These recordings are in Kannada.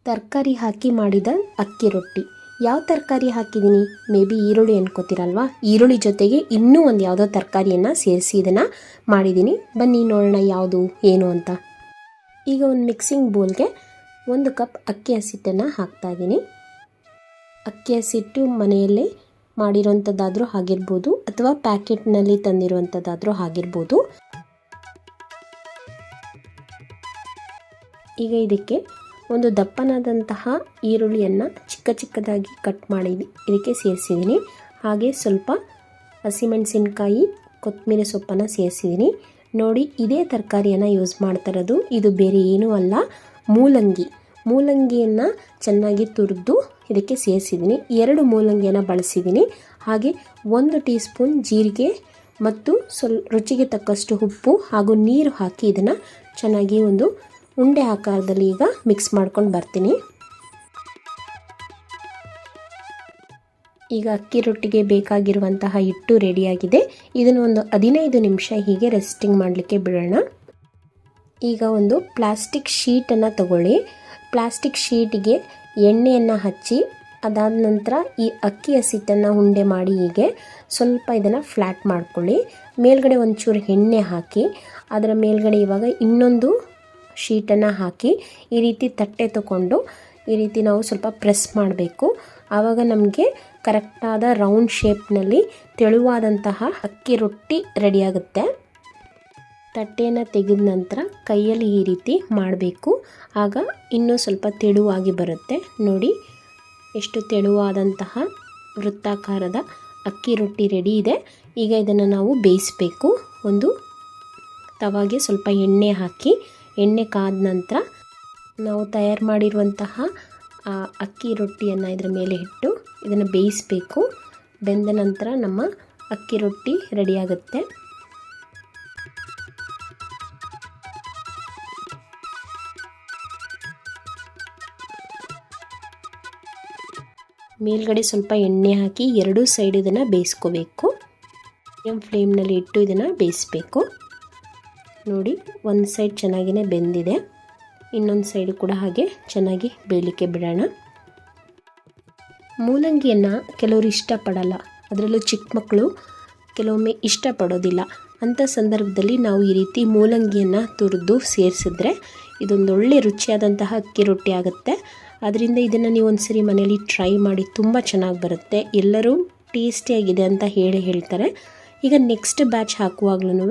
ತರಕಾರಿ ಹಾಕಿ ಮಾಡಿದ ಅಕ್ಕಿ ರೊಟ್ಟಿ. ಯಾವ ತರಕಾರಿ ಹಾಕಿದ್ದೀನಿ? ಮೇ ಬಿ ಈರುಳ್ಳಿ ಅನ್ಕೋತೀರಲ್ವಾ. ಈರುಳ್ಳಿ ಜೊತೆಗೆ ಇನ್ನೂ ಒಂದು ಯಾವುದೋ ತರಕಾರಿಯನ್ನು ಸೇರಿಸಿ ಇದನ್ನು ಮಾಡಿದ್ದೀನಿ. ಬನ್ನಿ ನೋಡೋಣ ಯಾವುದು ಏನು ಅಂತ. ಈಗ ಒಂದು ಮಿಕ್ಸಿಂಗ್ ಬೌಲ್ಗೆ 1 ಕಪ್ ಅಕ್ಕಿ ಹಸಿಟ್ಟನ್ನು ಹಾಕ್ತಾಯಿದ್ದೀನಿ. ಅಕ್ಕಿ ಹಸಿಟ್ಟು ಮನೆಯಲ್ಲೇ ಮಾಡಿರೋಂಥದ್ದಾದರೂ ಆಗಿರ್ಬೋದು ಅಥವಾ ಪ್ಯಾಕೆಟ್ನಲ್ಲಿ ತಂದಿರುವಂಥದ್ದಾದರೂ ಆಗಿರ್ಬೋದು. ಈಗ ಇದಕ್ಕೆ ಒಂದು ದಪ್ಪನಾದಂತಹ ಈರುಳ್ಳಿಯನ್ನು ಚಿಕ್ಕ ಚಿಕ್ಕದಾಗಿ ಕಟ್ ಮಾಡಿ ಇದಕ್ಕೆ ಸೇರಿಸಿದ್ದೀನಿ. ಹಾಗೆ ಸ್ವಲ್ಪ ಹಸಿಮೆಣಸಿನಕಾಯಿ, ಕೊತ್ತಂಬರಿ ಸೊಪ್ಪನ್ನು ಸೇರಿಸಿದ್ದೀನಿ. ನೋಡಿ, ಇದೇ ತರಕಾರಿಯನ್ನು ಯೂಸ್ ಮಾಡ್ತಾ ಇರೋದು. ಇದು ಬೇರೆ ಏನೂ ಅಲ್ಲ, ಮೂಲಂಗಿಯನ್ನು ಚೆನ್ನಾಗಿ ತುರಿದು ಇದಕ್ಕೆ ಸೇರಿಸಿದ್ದೀನಿ. 2 ಮೂಲಂಗಿಯನ್ನು ಬಳಸಿದ್ದೀನಿ. ಹಾಗೆ 1 ಟೀ ಸ್ಪೂನ್ ಜೀರಿಗೆ ಮತ್ತು ರುಚಿಗೆ ತಕ್ಕಷ್ಟು ಉಪ್ಪು ಹಾಗೂ ನೀರು ಹಾಕಿ ಇದನ್ನು ಚೆನ್ನಾಗಿ ಒಂದು ಉಂಡೆ ಆಕಾರದಲ್ಲಿ ಈಗ ಮಿಕ್ಸ್ ಮಾಡ್ಕೊಂಡು ಬರ್ತೀನಿ. ಈಗ ಅಕ್ಕಿ ರೊಟ್ಟಿಗೆ ಬೇಕಾಗಿರುವಂತಹ ಹಿಟ್ಟು ರೆಡಿಯಾಗಿದೆ. ಇದನ್ನು ಒಂದು 15 ನಿಮಿಷ ಹೀಗೆ ರೆಸ್ಟಿಂಗ್ ಮಾಡಲಿಕ್ಕೆ ಬಿಡೋಣ. ಈಗ ಒಂದು ಪ್ಲಾಸ್ಟಿಕ್ ಶೀಟನ್ನು ತಗೊಳ್ಳಿ. ಪ್ಲಾಸ್ಟಿಕ್ ಶೀಟಿಗೆ ಎಣ್ಣೆಯನ್ನು ಹಚ್ಚಿ ಅದಾದ ನಂತರ ಈ ಅಕ್ಕಿ ಹಸಿಟ್ಟನ್ನು ಉಂಡೆ ಮಾಡಿ ಹೀಗೆ ಸ್ವಲ್ಪ ಇದನ್ನು ಫ್ಲ್ಯಾಟ್ ಮಾಡ್ಕೊಳ್ಳಿ. ಮೇಲ್ಗಡೆ ಒಂಚೂರು ಎಣ್ಣೆ ಹಾಕಿ ಅದರ ಮೇಲ್ಗಡೆ ಇವಾಗ ಇನ್ನೊಂದು ಶೀಟನ್ನು ಹಾಕಿ ಈ ರೀತಿ ತಟ್ಟೆ ತಗೊಂಡು ಈ ರೀತಿ ನಾವು ಸ್ವಲ್ಪ ಪ್ರೆಸ್ ಮಾಡಬೇಕು. ಆವಾಗ ನಮಗೆ ಕರೆಕ್ಟಾದ ರೌಂಡ್ ಶೇಪ್ನಲ್ಲಿ ತೆಳುವಾದಂತಹ ಅಕ್ಕಿ ರೊಟ್ಟಿ ರೆಡಿಯಾಗುತ್ತೆ. ತಟ್ಟೆಯನ್ನು ತೆಗೆದ ನಂತರ ಕೈಯಲ್ಲಿ ಈ ರೀತಿ ಮಾಡಬೇಕು. ಆಗ ಇನ್ನೂ ಸ್ವಲ್ಪ ತೆಳುವಾಗಿ ಬರುತ್ತೆ. ನೋಡಿ, ಎಷ್ಟು ತೆಳುವಾದಂತಹ ವೃತ್ತಾಕಾರದ ಅಕ್ಕಿ ರೊಟ್ಟಿ ರೆಡಿ ಇದೆ. ಈಗ ಇದನ್ನು ನಾವು ಬೇಯಿಸಬೇಕು. ಒಂದು ತವಾಗೆ ಸ್ವಲ್ಪ ಎಣ್ಣೆ ಹಾಕಿ, ಎಣ್ಣೆ ಕಾದ ನಂತರ ನಾವು ತಯಾರು ಮಾಡಿರುವಂತಹ ಅಕ್ಕಿ ರೊಟ್ಟಿಯನ್ನು ಇದರ ಮೇಲೆ ಇಟ್ಟು ಇದನ್ನು ಬೇಯಿಸಬೇಕು. ಬೆಂದ ನಂತರ ನಮ್ಮ ಅಕ್ಕಿ ರೊಟ್ಟಿ ರೆಡಿಯಾಗುತ್ತೆ. ಮೇಲ್ಗಡೆ ಸ್ವಲ್ಪ ಎಣ್ಣೆ ಹಾಕಿ 2 ಸೈಡ್ ಇದನ್ನು ಬೇಯಿಸ್ಕೋಬೇಕು. ಮೀಡಿಯಂ ಫ್ಲೇಮ್ನಲ್ಲಿ ಇಟ್ಟು ಇದನ್ನು ಬೇಯಿಸಬೇಕು. ನೋಡಿ, ಒಂದು ಸೈಡ್ ಚೆನ್ನಾಗಿಯೇ ಬೆಂದಿದೆ. ಇನ್ನೊಂದು ಸೈಡು ಕೂಡ ಹಾಗೆ ಚೆನ್ನಾಗಿ ಬೇಯಲಿಕ್ಕೆ ಬಿಡೋಣ. ಮೂಲಂಗಿಯನ್ನು ಕೆಲವರು ಇಷ್ಟಪಡಲ್ಲ, ಅದರಲ್ಲೂ ಚಿಕ್ಕ ಮಕ್ಕಳು ಕೆಲವೊಮ್ಮೆ ಇಷ್ಟಪಡೋದಿಲ್ಲ. ಅಂಥ ಸಂದರ್ಭದಲ್ಲಿ ನಾವು ಈ ರೀತಿ ಮೂಲಂಗಿಯನ್ನು ತುರಿದು ಸೇರಿಸಿದ್ರೆ ಇದೊಂದೊಳ್ಳೆ ರುಚಿಯಾದಂತಹ ಅಕ್ಕಿ ರೊಟ್ಟಿ ಆಗುತ್ತೆ. ಅದರಿಂದ ಇದನ್ನು ನೀವು ಒಂದ್ಸರಿ ಮನೇಲಿ ಟ್ರೈ ಮಾಡಿ, ತುಂಬ ಚೆನ್ನಾಗಿ ಬರುತ್ತೆ. ಎಲ್ಲರೂ ಟೇಸ್ಟಿಯಾಗಿದೆ ಅಂತ ಹೇಳ್ತಾರೆ. ಈಗ ನೆಕ್ಸ್ಟ್ ಬ್ಯಾಚ್ ಹಾಕುವಾಗ್ಲೂ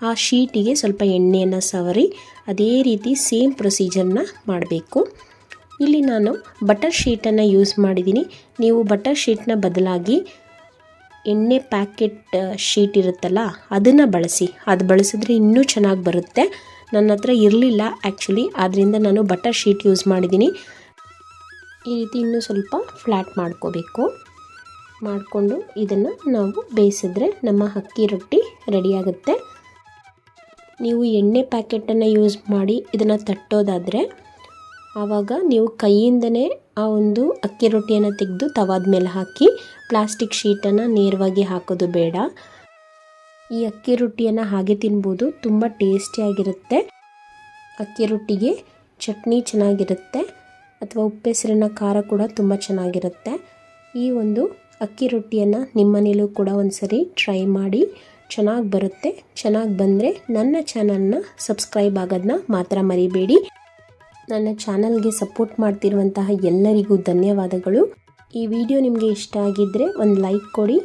ಆ ಶೀಟಿಗೆ ಸ್ವಲ್ಪ ಎಣ್ಣೆಯನ್ನು ಸವರಿ ಅದೇ ರೀತಿ ಸೇಮ್ ಪ್ರೊಸೀಜರ್ನ ಮಾಡಬೇಕು. ಇಲ್ಲಿ ನಾನು ಬಟರ್ ಶೀಟನ್ನು ಯೂಸ್ ಮಾಡಿದ್ದೀನಿ. ನೀವು ಬಟರ್ ಶೀಟ್ನ ಬದಲಾಗಿ ಎಣ್ಣೆ ಪ್ಯಾಕೆಟ್ ಶೀಟ್ ಇರುತ್ತಲ್ಲ ಅದನ್ನು ಬಳಸಿ. ಅದು ಬಳಸಿದ್ರೆ ಇನ್ನೂ ಚೆನ್ನಾಗಿ ಬರುತ್ತೆ. ನನ್ನ ಹತ್ರ ಇರಲಿಲ್ಲ ಆ್ಯಕ್ಚುಲಿ, ಆದ್ದರಿಂದ ನಾನು ಬಟರ್ ಶೀಟ್ ಯೂಸ್ ಮಾಡಿದ್ದೀನಿ. ಈ ರೀತಿ ಇನ್ನೂ ಸ್ವಲ್ಪ ಫ್ಲ್ಯಾಟ್ ಮಾಡ್ಕೋಬೇಕು. ಮಾಡಿಕೊಂಡು ಇದನ್ನು ನಾವು ಬೇಯಿಸಿದ್ರೆ ನಮ್ಮ ಅಕ್ಕಿ ರೊಟ್ಟಿ ರೆಡಿಯಾಗುತ್ತೆ. ನೀವು ಎಣ್ಣೆ ಪ್ಯಾಕೆಟನ್ನು ಯೂಸ್ ಮಾಡಿ ಇದನ್ನು ತಟ್ಟೋದಾದರೆ ಆವಾಗ ನೀವು ಕೈಯಿಂದನೇ ಆ ಒಂದು ಅಕ್ಕಿ ರೊಟ್ಟಿಯನ್ನು ತೆಗೆದು ತವಾದ ಮೇಲೆ ಹಾಕಿ, ಪ್ಲಾಸ್ಟಿಕ್ ಶೀಟನ್ನು ನೇರವಾಗಿ ಹಾಕೋದು ಬೇಡ. ಈ ಅಕ್ಕಿ ರೊಟ್ಟಿಯನ್ನು ಹಾಗೆ ತಿನ್ಬೋದು, ತುಂಬ ಟೇಸ್ಟಿಯಾಗಿರುತ್ತೆ. ಅಕ್ಕಿ ರೊಟ್ಟಿಗೆ ಚಟ್ನಿ ಚೆನ್ನಾಗಿರುತ್ತೆ ಅಥವಾ ಉಪ್ಪೆಸರಿನ ಖಾರ ಕೂಡ ತುಂಬ ಚೆನ್ನಾಗಿರುತ್ತೆ. ಈ ಒಂದು ಅಕ್ಕಿ ರೊಟ್ಟಿಯನ್ನು ನಿಮ್ಮನೇಲೂ ಕೂಡ ಒಂದ್ಸರಿ ಟ್ರೈ ಮಾಡಿ, ಚೆನ್ನಾಗಿ ಬರುತ್ತೆ. ಚೆನ್ನಾಗಿ ಬಂದರೆ ನನ್ನ ಚಾನಲ್ನ ಸಬ್ಸ್ಕ್ರೈಬ್ ಆಗೋದನ್ನ ಮಾತ್ರ ಮರಿಬೇಡಿ. ನನ್ನ ಚಾನಲ್ಗೆ ಸಪೋರ್ಟ್ ಮಾಡ್ತಿರುವಂತಹ ಎಲ್ಲರಿಗೂ ಧನ್ಯವಾದಗಳು. ಈ ವಿಡಿಯೋ ನಿಮಗೆ ಇಷ್ಟ ಆಗಿದ್ದರೆ ಒಂದು ಲೈಕ್ ಕೊಡಿ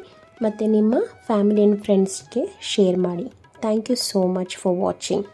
ಮತ್ತು ನಿಮ್ಮ ಫ್ಯಾಮಿಲಿ ಆ್ಯಂಡ್ ಫ್ರೆಂಡ್ಸ್ಗೆ ಶೇರ್ ಮಾಡಿ. Thank you so much for watching.